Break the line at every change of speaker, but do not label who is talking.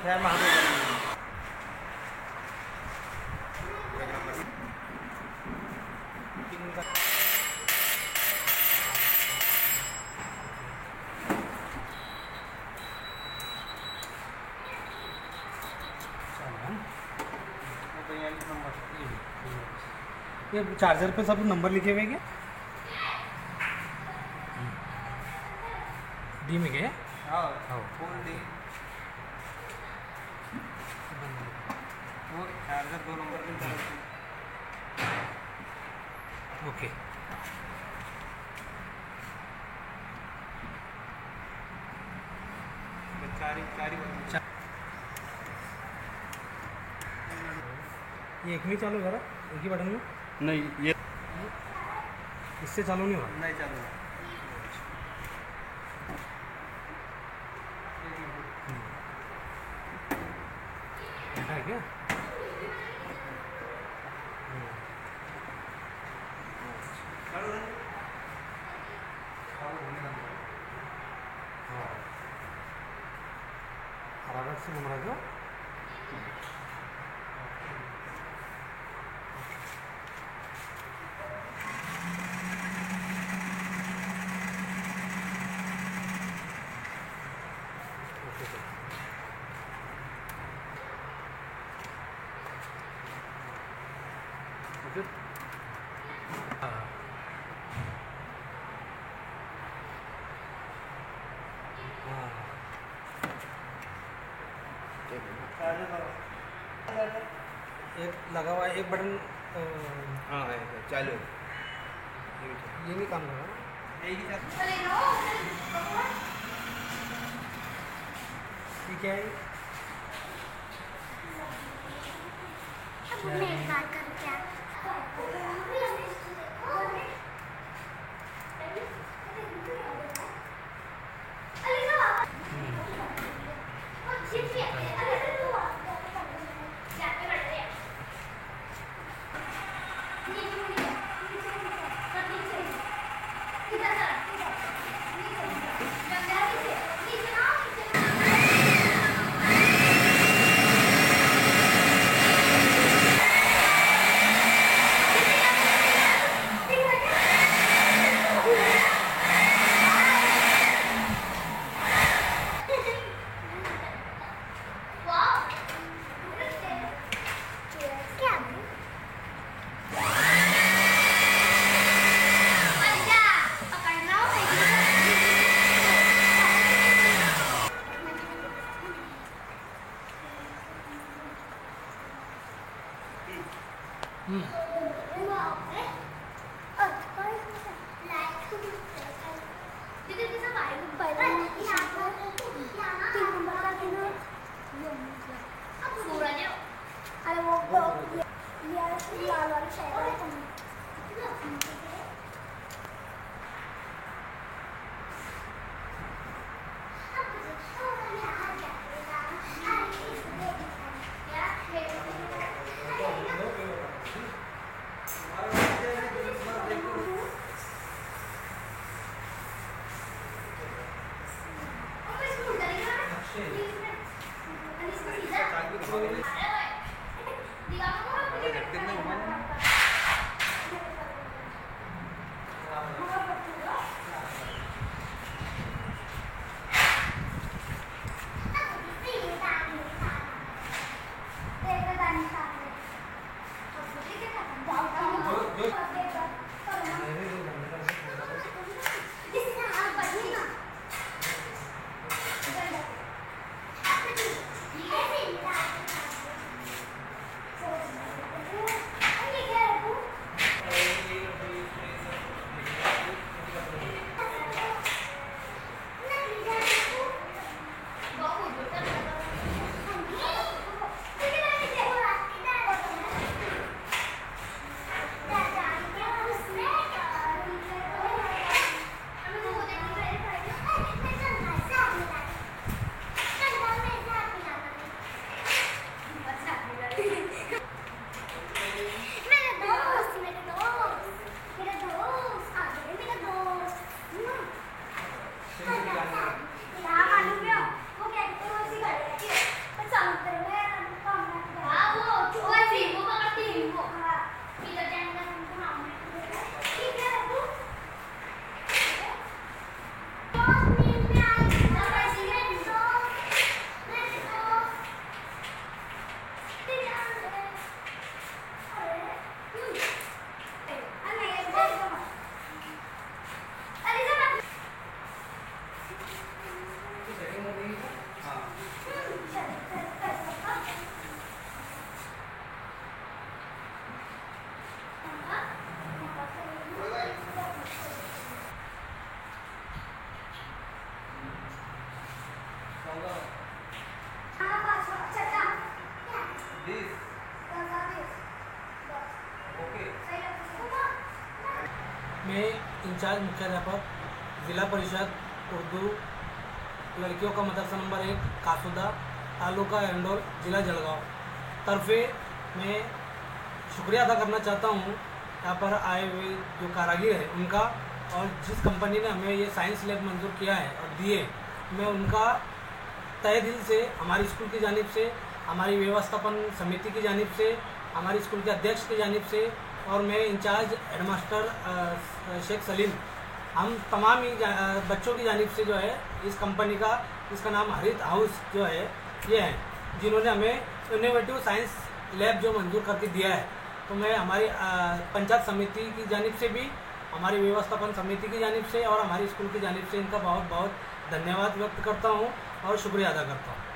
ये चार्जर पे सब नंबर लिखे हुए क्या? डी में क्या?
हाँ फुल डी। वो चार्जर 2 नंबर पे चला।
ओके ये एक में चालू करा, एक ही बटन में?
नहीं, ये
इससे चालू नहीं हो रहा?
नहीं चालू।
ऐसा है क्या? हरारत से घूम रहा था। Good. एक लगा हुआ है, एक बटन
हाँ है चालू।
ये नहीं काम कर रहा।
एक ही
ये क्या है? मैं इंचार्ज मुख्याध्यापक ज़िला परिषद उर्दू लड़कियों का मदरसा नंबर 1 कासुदा तालुका एंडोल जिला जलगांव तरफे मैं शुक्रिया अदा करना चाहता हूँ यहाँ पर आए हुए जो कारागिर है उनका, और जिस कंपनी ने हमें ये साइंस लैब मंजूर किया है और दिए, मैं उनका तहे दिल से हमारी स्कूल की जानिब से, हमारी व्यवस्थापन समिति की जानिब से, हमारी स्कूल के अध्यक्ष की जानिब से और मैं इंचार्ज हेडमास्टर शेख सलीम, हम तमाम ही बच्चों की जानिब से जो है इस कंपनी का, इसका नाम हरित हाउस जो है ये है, जिन्होंने हमें इनोवेटिव साइंस लैब जो मंजूर करके दिया है। तो मैं हमारी पंचायत समिति की जानिब से भी, हमारी व्यवस्थापन समिति की जानिब से और हमारी स्कूल की जानिब से इनका बहुत बहुत धन्यवाद व्यक्त करता हूँ और शुक्रिया अदा करता हूँ।